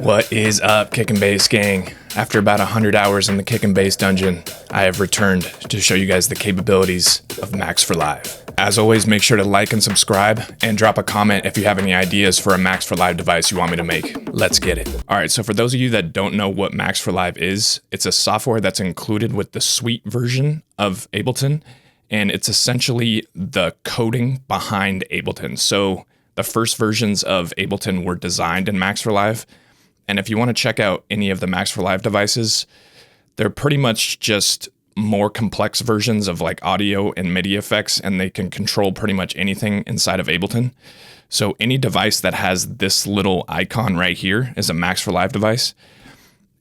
What is up, Kick and Base gang? After about 100 hours in the Kick and Base dungeon, I have returned to show you guys the capabilities of Max for Live. As always, make sure to like and subscribe, and drop a comment if you have any ideas for a Max for Live device you want me to make. Let's get it. Alright, so for those of you that don't know what Max for Live is, it's a software that's included with the Suite version of Ableton, and it's essentially the coding behind Ableton. So the first versions of Ableton were designed in Max for Live, and if you want to check out any of the Max for Live devices, they're pretty much just more complex versions of like audio and MIDI effects, and they can control pretty much anything inside of Ableton. So any device that has this little icon right here is a Max for Live device.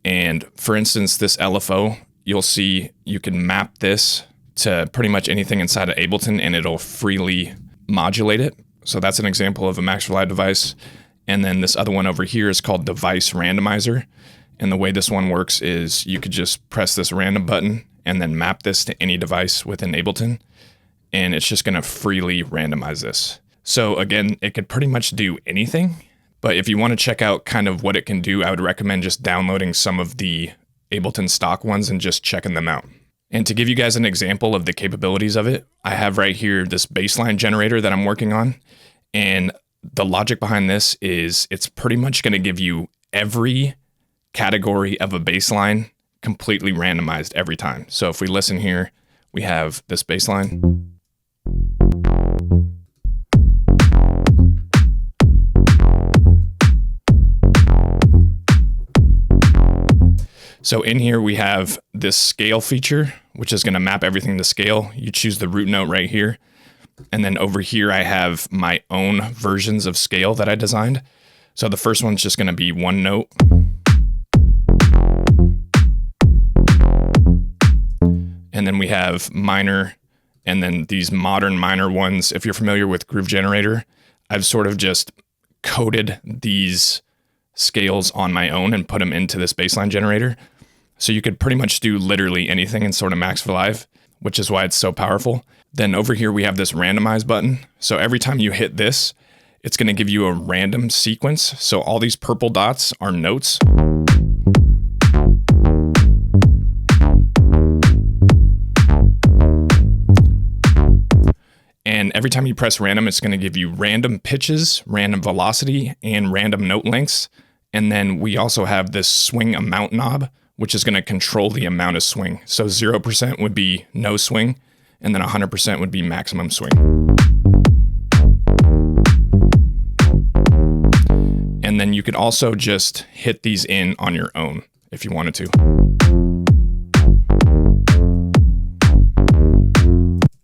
And for instance, this LFO, you'll see you can map this to pretty much anything inside of Ableton and it'll freely modulate it. So that's an example of a Max for Live device. And then this other one over here is called Device Randomizer. And the way this one works is you could just press this random button and then map this to any device within Ableton. And it's just going to freely randomize this. So again, it could pretty much do anything. But if you want to check out kind of what it can do, I would recommend just downloading some of the Ableton stock ones and just checking them out. And to give you guys an example of the capabilities of it, I have right here this baseline generator that I'm working on. And the logic behind this is it's pretty much going to give you every category of a baseline completely randomized every time. So if we listen here, we have this baseline. So in here we have this scale feature, which is going to map everything to scale. You choose the root note right here. And then over here, I have my own versions of scale that I designed. So the first one's just going to be one note. And then we have minor, and then these modern minor ones. If you're familiar with Groove Generator, I've sort of just coded these scales on my own and put them into this baseline generator. So you could pretty much do literally anything in sort of Max for Live, which is why it's so powerful. Then over here, we have this randomize button. So every time you hit this, it's going to give you a random sequence. So all these purple dots are notes. And every time you press random, it's going to give you random pitches, random velocity, and random note lengths. And then we also have this swing amount knob, which is going to control the amount of swing. So 0% would be no swing, and then 100% would be maximum swing. And then you could also just hit these in on your own if you wanted to.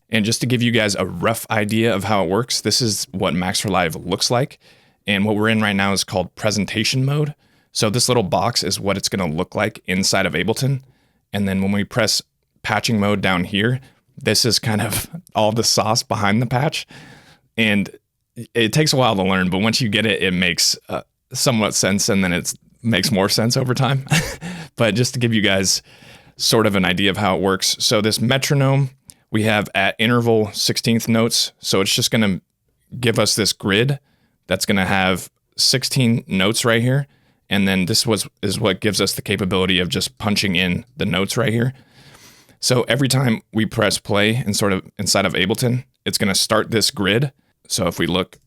And just to give you guys a rough idea of how it works, this is what Max for Live looks like. And what we're in right now is called presentation mode. So this little box is what it's going to look like inside of Ableton. And then when we press patching mode down here, this is kind of all the sauce behind the patch. And it takes a while to learn, but once you get it, it makes somewhat sense, and then it makes more sense over time. But just to give you guys sort of an idea of how it works. So this metronome, we have at interval 16th notes. So it's just going to give us this grid that's going to have 16 notes right here. And then this is what gives us the capability of just punching in the notes right here. So every time we press play and sort of inside of Ableton, it's going to start this grid. So if we look,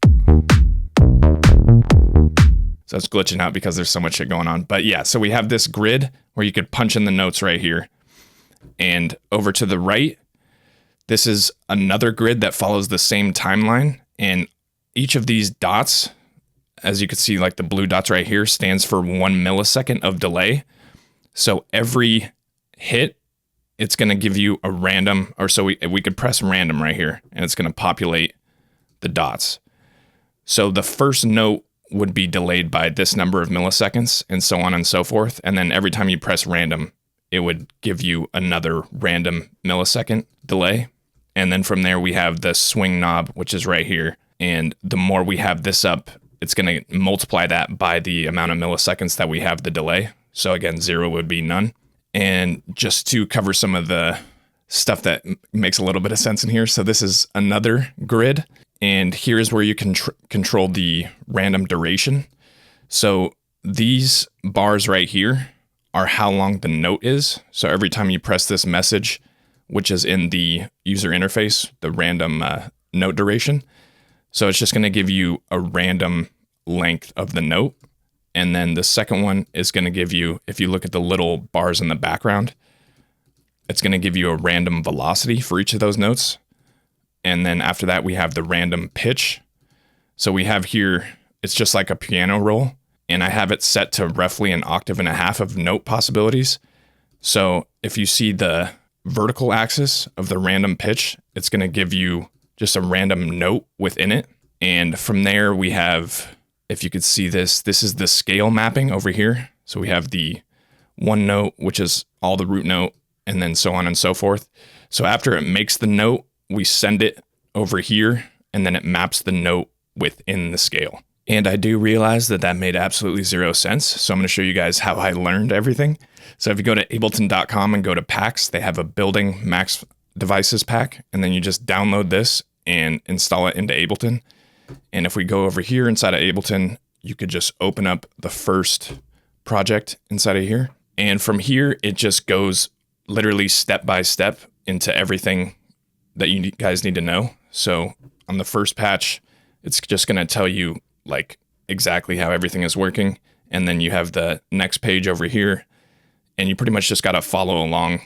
so it's glitching out because there's so much shit going on. But yeah, so we have this grid where you could punch in the notes right here. And over to the right, this is another grid that follows the same timeline. And each of these dots, as you can see, like the blue dots right here, stands for 1 millisecond of delay. So every hit, it's going to give you a random, or so we could press random right here, and it's going to populate the dots. So the first note would be delayed by this number of milliseconds, and so on and so forth. And then every time you press random, it would give you another random millisecond delay. And then from there, we have the swing knob, which is right here. And the more we have this up, it's going to multiply that by the amount of milliseconds that we have the delay. So again, 0 would be none. And just to cover some of the stuff that makes a little bit of sense in here. So this is another grid. And here's where you can control the random duration. So these bars right here are how long the note is. So every time you press this message, which is in the user interface, the random note duration. So it's just going to give you a random length of the note. And then the second one is going to give you, if you look at the little bars in the background, it's going to give you a random velocity for each of those notes. And then after that, we have the random pitch. So we have here, it's just like a piano roll, and I have it set to roughly an octave and a half of note possibilities. So if you see the vertical axis of the random pitch, it's going to give you just a random note within it. And from there, we have, if you could see this is the scale mapping over here. So we have the one note, which is all the root note, and then so on and so forth. So after it makes the note, we send it over here, and then it maps the note within the scale. And I do realize that made absolutely zero sense. So I'm going to show you guys how I learned everything. So if you go to Ableton.com and go to packs, they have a building Max devices pack, and then you just download this and install it into Ableton. And if we go over here inside of Ableton, you could just open up the first project inside of here. And from here, it just goes literally step by step into everything that you guys need to know. So on the first patch, it's just going to tell you like exactly how everything is working. And then you have the next page over here, and you pretty much just got to follow along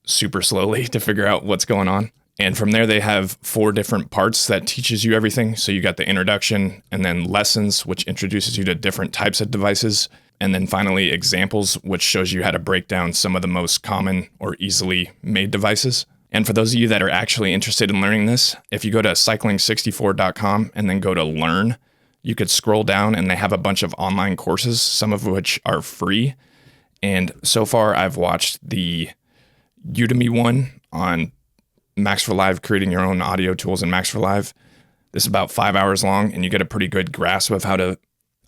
super slowly to figure out what's going on. And from there, they have 4 different parts that teaches you everything. So you got the introduction, and then lessons, which introduces you to different types of devices. And then finally examples, which shows you how to break down some of the most common or easily made devices. And for those of you that are actually interested in learning this, if you go to cycling64.com and then go to learn, you could scroll down and they have a bunch of online courses, some of which are free. And so far I've watched the Udemy one on Max for Live, creating your own audio tools in Max for Live. This is about 5 hours long, and you get a pretty good grasp of how to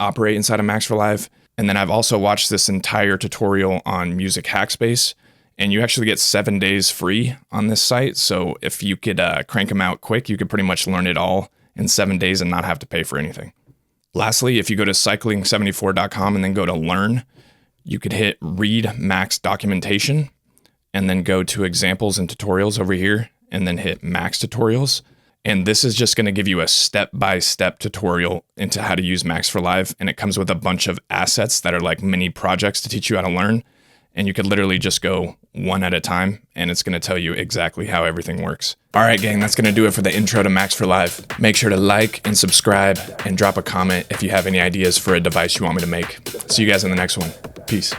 operate inside of Max for Live. And then I've also watched this entire tutorial on Music Hackspace, and you actually get 7 days free on this site. So if you could crank them out quick, you could pretty much learn it all in 7 days and not have to pay for anything. Lastly, if you go to cycling74.com and then go to learn, you could hit read Max documentation and then go to examples and tutorials over here and then hit Max tutorials. And this is just going to give you a step-by-step tutorial into how to use Max for Live. And it comes with a bunch of assets that are like mini projects to teach you how to learn. And you could literally just go one at a time, and it's going to tell you exactly how everything works. All right, gang, that's going to do it for the intro to Max for Live. Make sure to like and subscribe and drop a comment if you have any ideas for a device you want me to make. See you guys in the next one. Peace.